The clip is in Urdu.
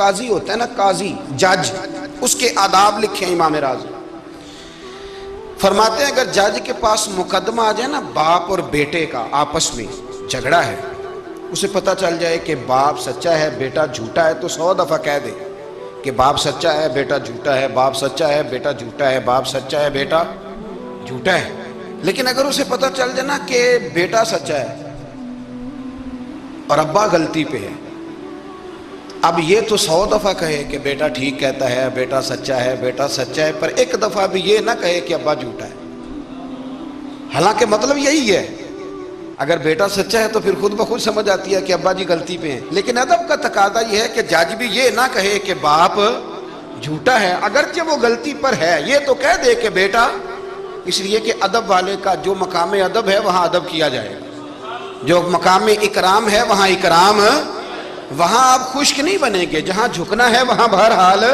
قاضی ہوتا ہے نا، قاضی جج، اس کے آداب لکھے ہیں امام راضی۔ فرماتے ہیں اگر جج کے پاس مقدمہ آ جائے نا باپ اور بیٹے کا آپس میں جھگڑا ہے، اسے پتہ چل جائے کہ باپ سچا ہے بیٹا جھوٹا ہے، تو 100 دفعہ کہہ دے کہ باپ سچا ہے بیٹا جھوٹا ہے، باپ سچا ہے بیٹا جھوٹا ہے، باپ سچا ہے بیٹا جھوٹا ہے۔ لیکن اگر اسے پتہ چل جائے نا کہ بیٹا سچا ہے اور ابا غلطی پہ ہے، اب یہ تو 100 دفعہ کہے کہ بیٹا ٹھیک کہتا ہے، بیٹا سچا ہے، بیٹا سچا ہے، پر ایک دفعہ بھی یہ نہ کہے کہ ابا جھوٹا ہے، حالانکہ مطلب یہی ہے۔ اگر بیٹا سچا ہے تو پھر خود بخود سمجھ آتی ہے کہ ابا جی غلطی پہ ہیں، لیکن ادب کا تقاضا یہ ہے کہ جج بھی یہ نہ کہے کہ باپ جھوٹا ہے اگرچہ وہ غلطی پر ہے، یہ تو کہہ دے کہ بیٹا، اس لیے کہ ادب والے کا جو مقام ادب ہے وہاں ادب کیا جائے گا، جو مقام اکرام ہے وہاں اکرام، وہاں آپ خشک نہیں بنیں گے، جہاں جھکنا ہے وہاں بہرحال